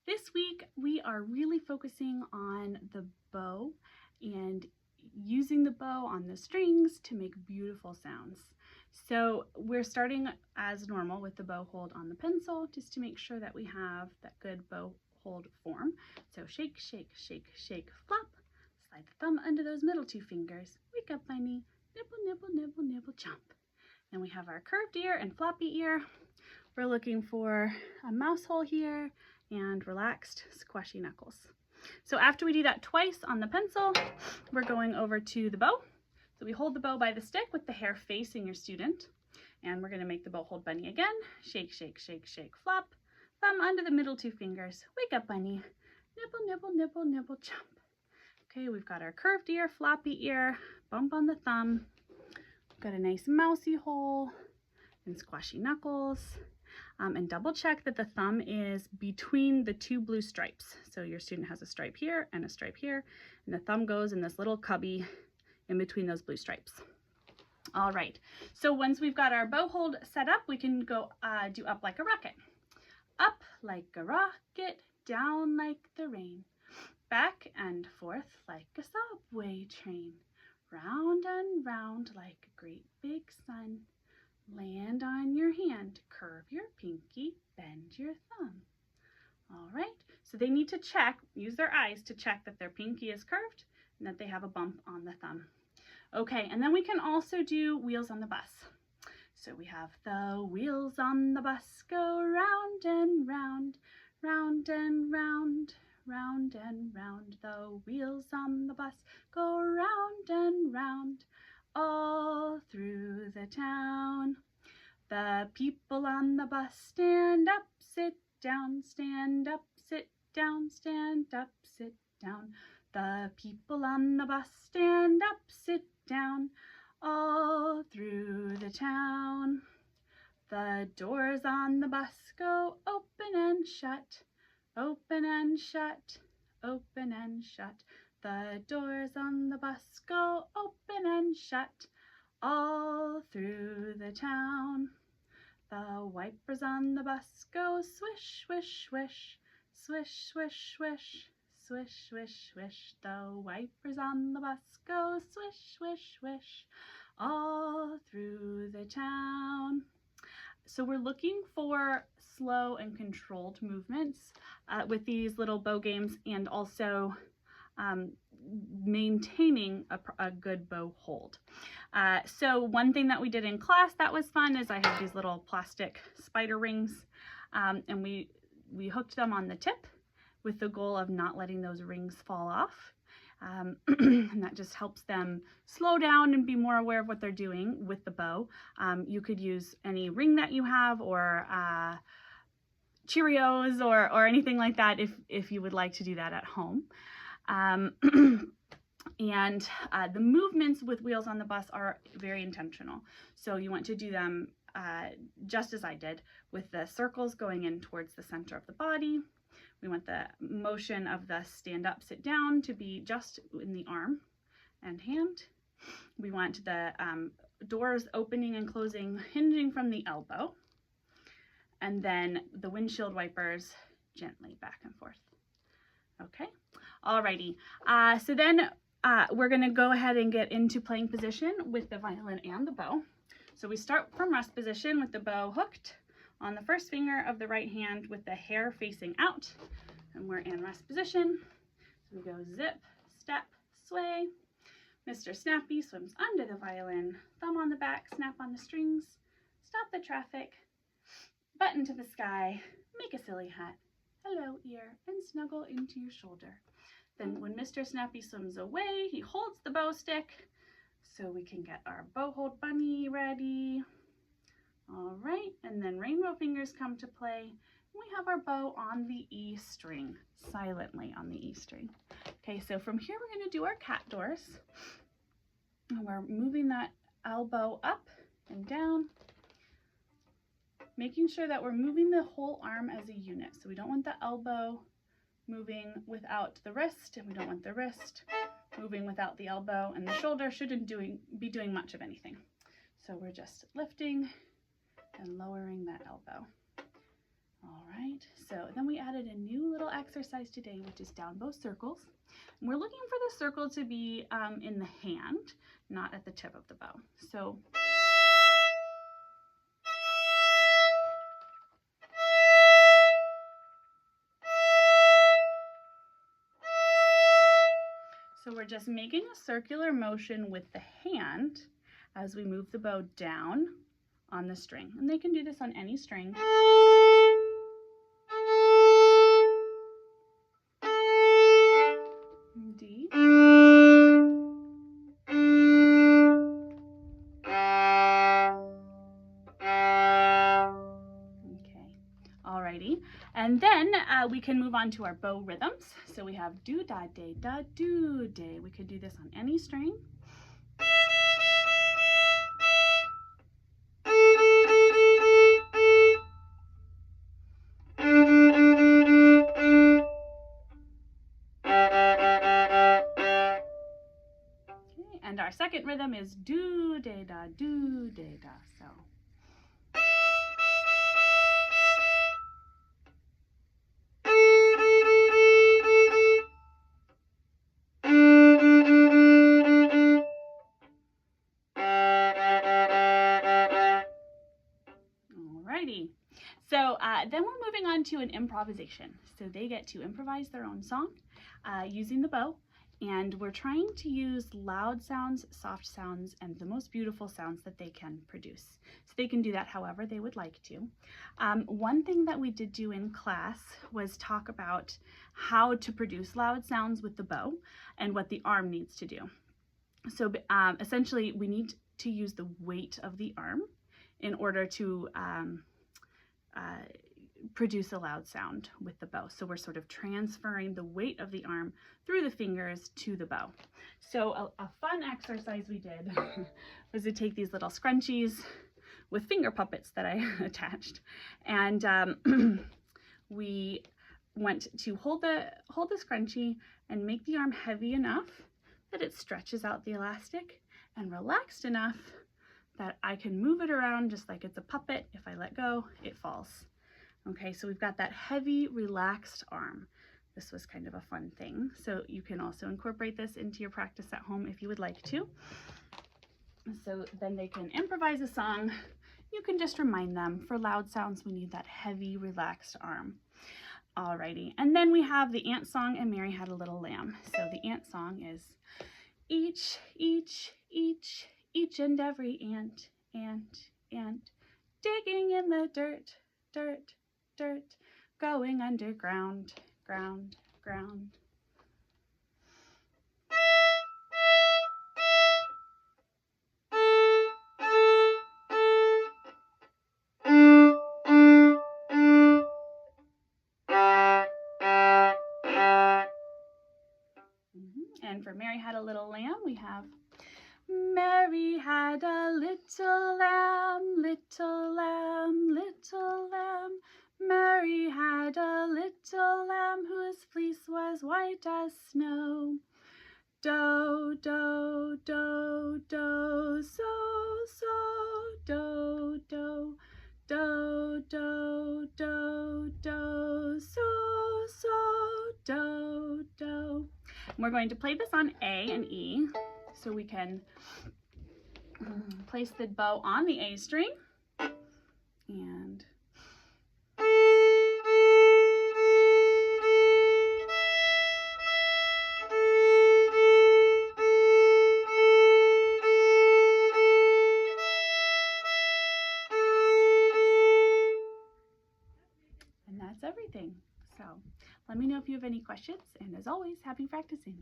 This week we are really focusing on the bow and using the bow on the strings to make beautiful sounds. So we're starting as normal with the bow hold on the pencil, just to make sure that we have that good bow hold form. So shake, shake, shake, shake, flop. Slide the thumb under those middle two fingers. Wake up, bunny. Nibble, nibble, nibble, nibble, jump. Then we have our curved ear and floppy ear. We're looking for a mouse hole here and relaxed squashy knuckles. So after we do that twice on the pencil, we're going over to the bow. So we hold the bow by the stick with the hair facing your student, and we're going to make the bow hold bunny again. Shake, shake, shake, shake, flop. Thumb under the middle two fingers. Wake up, bunny. Nibble, nibble, nibble, nibble, jump. Okay, we've got our curved ear, floppy ear, bump on the thumb. We've got a nice mousy hole and squashy knuckles. And double check that the thumb is between the two blue stripes. So your student has a stripe here and a stripe here, and the thumb goes in this little cubby in between those blue stripes. All right, so once we've got our bow hold set up, we can go do up like a rocket. Up like a rocket, down like the rain, back and forth like a subway train, round and round like a great big sun. Land on your hand, curve your pinky, bend your thumb. All right, so they need to check, use their eyes to check that their pinky is curved and that they have a bump on the thumb. Okay, and then we can also do wheels on the bus. So we have the wheels on the bus go round and round, round and round, round and round. The wheels on the bus go round and round, all through the town. The people on the bus stand up, sit down, stand up, sit down, stand up, sit down. The people on the bus stand up, sit down, all through the town. The doors on the bus go open and shut, open and shut, open and shut. The doors on the bus go open and shut, all through the town. The wipers on the bus go swish, swish, swish, swish, swish, swish, swish, swish, swish. The wipers on the bus go swish, swish, swish, all through the town. So we're looking for slow and controlled movements with these little bow games, and also maintaining a good bow hold. So one thing that we did in class that was fun is I have these little plastic spider rings, and we hooked them on the tip with the goal of not letting those rings fall off. And that just helps them slow down and be more aware of what they're doing with the bow. You could use any ring that you have, or Cheerios, or anything like that if you would like to do that at home. And the movements with wheels on the bus are very intentional. So you want to do them just as I did, with the circles going in towards the center of the body. We want the motion of the stand up, sit down to be just in the arm and hand. We want the doors opening and closing, hinging from the elbow. And then the windshield wipers gently back and forth. Okay, alrighty. So then we're gonna go ahead and get into playing position with the violin and the bow. So we start from rest position with the bow hooked on the first finger of the right hand with the hair facing out, and we're in rest position. So we go zip, step, sway. Mr. Snappy swims under the violin, thumb on the back, snap on the strings, stop the traffic, button to the sky, make a silly hat, hello ear, and snuggle into your shoulder. Then when Mr. Snappy swims away, he holds the bow stick so we can get our bow hold bunny ready. All right, and then rainbow fingers come to play. We have our bow on the E string, silently on the E string. Okay, so from here we're gonna do our cat doors. And we're moving that elbow up and down, making sure that we're moving the whole arm as a unit. So we don't want the elbow moving without the wrist, and we don't want the wrist moving without the elbow, and the shoulder shouldn't be doing much of anything. So we're just lifting and lowering that elbow. All right, so then we added a new little exercise today, which is down bow circles. And we're looking for the circle to be in the hand, not at the tip of the bow. So we're just making a circular motion with the hand as we move the bow down on the string. And they can do this on any string. D. Okay, alrighty. And then we can move on to our bow rhythms. So we have do da day da do day. We could do this on any string. Okay, and our second rhythm is do day da do day da. So. So then we're moving on to an improvisation. So they get to improvise their own song using the bow. And we're trying to use loud sounds, soft sounds, and the most beautiful sounds that they can produce. So they can do that however they would like to. One thing that we did do in class was talk about how to produce loud sounds with the bow and what the arm needs to do. So essentially, we need to use the weight of the arm in order to produce a loud sound with the bow. So we're sort of transferring the weight of the arm through the fingers to the bow. So a fun exercise we did was to take these little scrunchies with finger puppets that I attached, and we went to hold the scrunchie and make the arm heavy enough that it stretches out the elastic and relaxed enough that I can move it around just like it's a puppet. If I let go, it falls. Okay, so we've got that heavy, relaxed arm. This was kind of a fun thing. So you can also incorporate this into your practice at home if you would like to. So then they can improvise a song. You can just remind them, for loud sounds, we need that heavy, relaxed arm. Alrighty, and then we have the ant song and Mary Had a Little Lamb. So the ant song is each and every ant, digging in the dirt, going underground, ground. And for Mary Had a Little Lamb, we have Mary had a little lamb, little lamb, little lamb. Mary had a little lamb whose fleece was white as snow. Do, do, do, do, so, do, do, do, do, do, do, so, do. And we're going to play this on A and E, so we can place the bow on the A string and that's everything. So let me know if you have any questions, and as always, happy practicing.